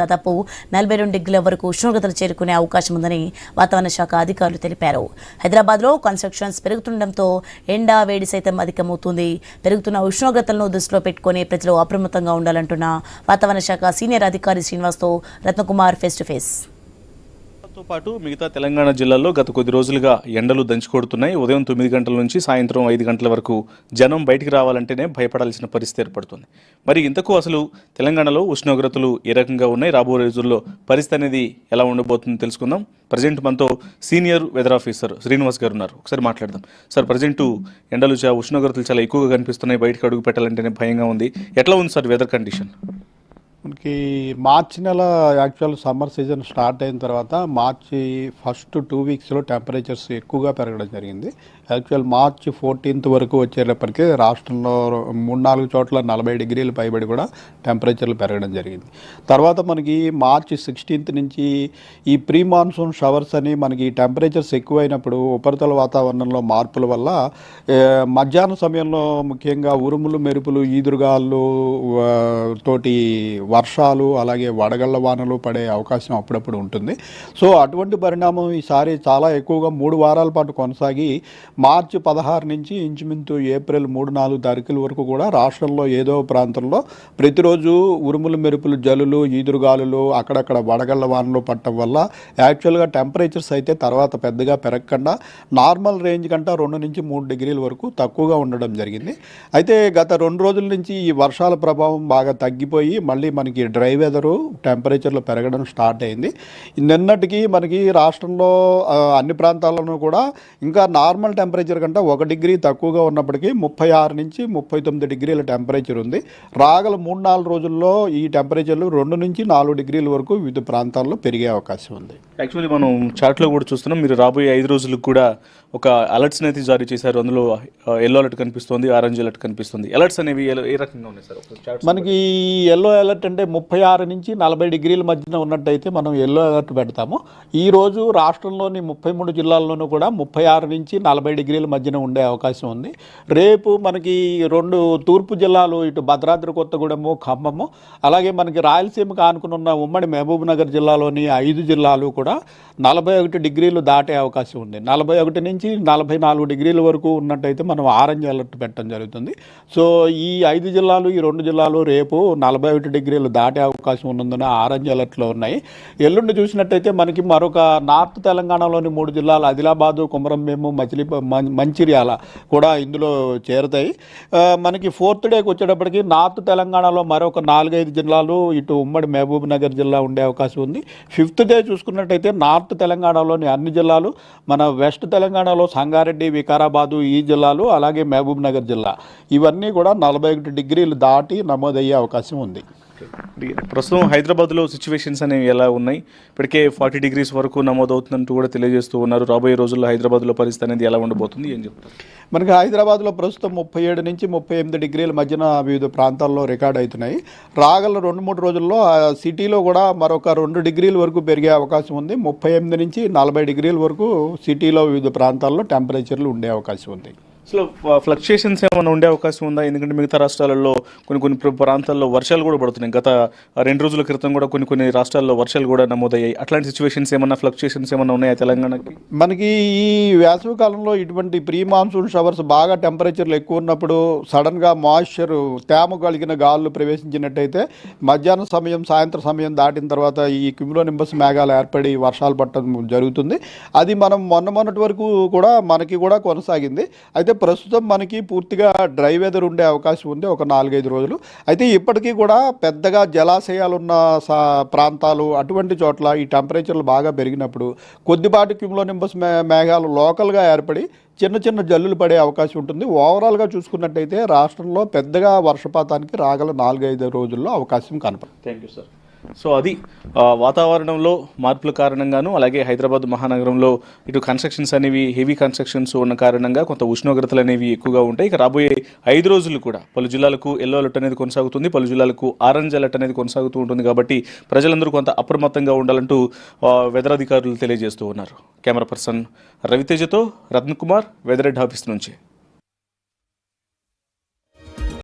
దాదాపు 42 డిగ్రీల వరకు ఉష్ణోగ్రతలు చేరుకునే అవకాశం ఉందని వాతావరణ శాఖ అధికారులు తెలిపారు. హైదరాబాద్లో కన్స్ట్రక్షన్స్ పెరుగుతుండటంతో ఎండ వేడి సైతం అధికమవుతుంది. పెరుగుతున్న ఉష్ణోగ్రతలను దృష్టిలో పెట్టుకుని ప్రజలు అప్రమత్తంగా ఉండాలంటున్న వాతావరణ శాఖ సీనియర్ అధికారి శ్రీనివాస్తో రత్నకుమార్ ఫేస్ టు ఫేస్. తో పాటు మిగతా తెలంగాణ జిల్లాల్లో గత కొద్ది రోజులుగా ఎండలు దంచుకొడుతున్నాయి. ఉదయం 9 గంటల నుంచి సాయంత్రం 5 గంటల వరకు జనం బయటికి రావాలంటేనే భయపడాల్సిన పరిస్థితి ఏర్పడుతుంది. మరి ఇంతకు అసలు తెలంగాణలో ఉష్ణోగ్రతలు ఏ రకంగా ఉన్నాయి, రాబోయే రోజుల్లో పరిస్థితి అనేది ఎలా ఉండబోతుందో తెలుసుకుందాం. ప్రజెంట్ మనతో సీనియర్ వెదర్ ఆఫీసర్ శ్రీనివాస్ గారు ఉన్నారు. ఒకసారి మాట్లాడదాం. సార్, ప్రజెంట్ ఎండలు ఉష్ణోగ్రతలు చాలా ఎక్కువగా కనిపిస్తున్నాయి, బయటకు అడుగు పెట్టాలంటేనే భయంగా ఉంది. ఎట్లా ఉంది సార్ వెదర్ కండిషన్? మనకి మార్చి నెల యాక్చువల్ సమ్మర్ సీజన్ స్టార్ట్ అయిన తర్వాత మార్చి ఫస్ట్ 2 వీక్స్లో టెంపరేచర్స్ ఎక్కువగా పెరగడం జరిగింది. యాక్చువల్ మార్చి 14th వరకు వచ్చేటప్పటికీ రాష్ట్రంలో 3-4 చోట్ల 40 డిగ్రీలు పైబడి కూడా టెంపరేచర్లు పెరగడం జరిగింది. తర్వాత మనకి మార్చి 16th నుంచి ఈ ప్రీ మాన్సూన్ షవర్స్ అని మనకి టెంపరేచర్స్ ఎక్కువైనప్పుడు ఉపరితల వాతావరణంలో మార్పుల వల్ల మధ్యాహ్న సమయంలో ముఖ్యంగా ఉరుములు మెరుపులు ఈదురుగాళ్ళు తోటి వర్షాలు అలాగే వడగళ్ల వానలు పడే అవకాశం అప్పుడప్పుడు ఉంటుంది. సో అటువంటి పరిణామం ఈసారి చాలా ఎక్కువగా 3 వారాల పాటు కొనసాగి మార్చి 16 నుంచి ఇంచుమించు ఏప్రిల్ 3-4 తారీఖుల వరకు కూడా రాష్ట్రంలో ఏదో ప్రాంతంలో ప్రతిరోజు ఉరుములు మెరుపులు జల్లులు ఈదురుగాలులు అక్కడక్కడ వడగళ్ల వానలు పట్టడం వల్ల యాక్చువల్గా టెంపరేచర్స్ అయితే తర్వాత పెద్దగా పెరగకుండా నార్మల్ రేంజ్ కంటే 2 నుంచి 3 డిగ్రీల వరకు తక్కువగా ఉండడం జరిగింది. అయితే గత 2 రోజుల నుంచి ఈ వర్షాల ప్రభావం బాగా తగ్గిపోయి మళ్ళీ మనకి డ్రై వెదరు టెంపరేచర్లు పెరగడం స్టార్ట్ అయింది. నిన్నటికి మనకి రాష్ట్రంలో అన్ని ప్రాంతాల్లోనూ కూడా ఇంకా నార్మల్ టెంపరేచర్ కంటే 1 డిగ్రీ తక్కువగా ఉన్నప్పటికీ 36 నుంచి 39 డిగ్రీల టెంపరేచర్ ఉంది. రాగల 3-4 రోజుల్లో ఈ టెంపరేచర్లు 2 నుంచి 4 డిగ్రీల వరకు వివిధ ప్రాంతాల్లో పెరిగే అవకాశం ఉంది. యాక్చువల్లీ మనం చార్ట్లో కూడా చూస్తున్నాం, మీరు రాబోయే 5 రోజులకు కూడా ఒక అలర్ట్స్ అయితే జారీ చేశారు. అందులో ఎల్లో అలర్ట్ కనిపిస్తుంది, ఆరెంజ్ అలర్ట్ కనిపిస్తుంది. అలర్ట్స్ అనేవి ఏ రకంగా ఉన్నాయి సార్? మనకి ఎల్లో అలర్ట్ అంటే 36 నుంచి 40 డిగ్రీల మధ్యన ఉన్నట్టయితే మనం ఎల్లో అలర్ట్ పెడతాము. ఈరోజు రాష్ట్రంలోని 33 జిల్లాల్లోనూ కూడా 36 నుంచి 40 డిగ్రీల మధ్యన ఉండే అవకాశం ఉంది. రేపు మనకి 2 తూర్పు జిల్లాలు ఇటు భద్రాద్రి కొత్తగూడెము ఖమ్మము అలాగే మనకి రాయలసీమకు ఆనుకుని ఉన్న ఉమ్మడి మహబూబ్ నగర్ జిల్లాలోని 5 జిల్లాలు కూడా 41 డిగ్రీలు దాటే అవకాశం ఉంది. 41 నుంచి 44 డిగ్రీల వరకు ఉన్నట్టయితే మనం ఆరెంజ్ అలర్ట్ పెట్టడం జరుగుతుంది. సో ఈ 5 జిల్లాలు ఈ 2 జిల్లాలు రేపు 41 డిగ్రీలు దాటే అవకాశం ఉన్నందున ఆరెంజ్ అలర్ట్లో ఉన్నాయి. ఎల్లుండి చూసినట్టయితే మనకి మరొక నార్త్ తెలంగాణలోని 3 జిల్లాలు ఆదిలాబాదు కొమరంభీము మంచిర్యాల కూడా ఇందులో చేరుతాయి. మనకి 4th డేకి వచ్చేటప్పటికి నార్త్ తెలంగాణలో మరొక 4-5 జిల్లాలు ఇటు ఉమ్మడి మహబూబ్ నగర్ జిల్లా ఉండే అవకాశం ఉంది. 5th డే చూసుకున్నట్టయితే నార్త్ తెలంగాణలోని అన్ని జిల్లాలు, మన వెస్ట్ తెలంగాణలో సంగారెడ్డి వికారాబాదు ఈ జిల్లాలు అలాగే మహబూబ్ నగర్ జిల్లా ఇవన్నీ కూడా 41 డిగ్రీలు దాటి నమోదయ్యే అవకాశం ఉంది. ప్రస్తుతం హైదరాబాద్లో సిచ్యువేషన్స్ అనేవి ఎలా ఉన్నాయి? ఇప్పటికే 40 డిగ్రీస్ వరకు నమోదవుతుందంటూ కూడా తెలియజేస్తూ ఉన్నారు. రాబోయే రోజుల్లో హైదరాబాద్లో పరిస్థితి అనేది ఎలా ఉండబోతుంది, ఏం చెప్తారు? మనకి హైదరాబాద్లో ప్రస్తుతం 37 నుంచి 38 డిగ్రీల మధ్యన వివిధ ప్రాంతాల్లో రికార్డ్ అవుతున్నాయి. రాగల 2-3 రోజుల్లో సిటీలో కూడా మరొక 2 డిగ్రీల వరకు పెరిగే అవకాశం ఉంది. 38 నుంచి 40 డిగ్రీల వరకు సిటీలో వివిధ ప్రాంతాల్లో టెంపరేచర్లు ఉండే అవకాశం ఉంది. అసలు ఫ్లక్చుయేషన్స్ ఏమైనా ఉండే అవకాశం ఉందా? ఎందుకంటే మిగతా రాష్ట్రాలలో కొన్ని ప్రాంతాల్లో వర్షాలు కూడా పడుతున్నాయి. గత 2 రోజుల క్రితం కూడా కొన్ని రాష్ట్రాల్లో వర్షాలు కూడా నమోదయ్యాయి. అట్లాంటి సిచ్యువేషన్స్ ఏమన్నా ఫ్లక్చుయేషన్స్ ఏమైనా ఉన్నాయా తెలంగాణకి? మనకి ఈ వేసవి కాలంలో ఇటువంటి ప్రీ మాన్సూన్ షవర్స్ బాగా టెంపరేచర్లు ఎక్కువ ఉన్నప్పుడు సడన్గా మాయిశ్చర్ తేమ కలిగిన గాలులు ప్రవేశించినట్టయితే మధ్యాహ్నం సమయం సాయంత్రం సమయం దాటిన తర్వాత ఈ క్యూములోనింబస్ మేఘాలు ఏర్పడి వర్షాలు పడటం జరుగుతుంది. అది మనం మొన్నటి వరకు కూడా మనకి కూడా కొనసాగింది. అయితే ప్రస్తుతం మనకి పూర్తిగా డ్రై వెదర్ ఉండే అవకాశం ఉంది ఒక 4-5 రోజులు. అయితే ఇప్పటికీ కూడా పెద్దగా జలాశయాలున్న ప్రాంతాలు అటువంటి చోట్ల ఈ టెంపరేచర్లు బాగా పెరిగినప్పుడు కొద్దిపాటి క్యూములోనింబస్ మేఘాలు లోకల్గా ఏర్పడి చిన్న జల్లులు పడే అవకాశం ఉంటుంది. ఓవరాల్గా చూసుకున్నట్టయితే రాష్ట్రంలో పెద్దగా వర్షపాతానికి రాగల 4-5 రోజుల్లో అవకాశం కనపడుతుంది. Thank you sir. సో అది వాతావరణంలో మార్పుల కారణంగాను అలాగే హైదరాబాద్ మహానగరంలో ఇటు కన్స్ట్రక్షన్స్ అనేవి హెవీ కన్స్ట్రక్షన్స్ ఉన్న కారణంగా కొంత ఉష్ణోగ్రతలు అనేవి ఎక్కువగా ఉంటాయి. ఇక రాబోయే 5 రోజులు కూడా పలు జిల్లాలకు ఎల్లో అలర్ట్ అనేది కొనసాగుతుంది, పలు జిల్లాలకు ఆరెంజ్ అలర్ట్ అనేది కొనసాగుతూ ఉంటుంది. కాబట్టి ప్రజలందరూ కొంత అప్రమత్తంగా ఉండాలంటూ వెదర్ అధికారులు తెలియజేస్తూ ఉన్నారు. కెమెరా పర్సన్ రవితేజతో రత్నకుమార్, వెదర్ హెడ్ ఆఫీస్ నుంచి.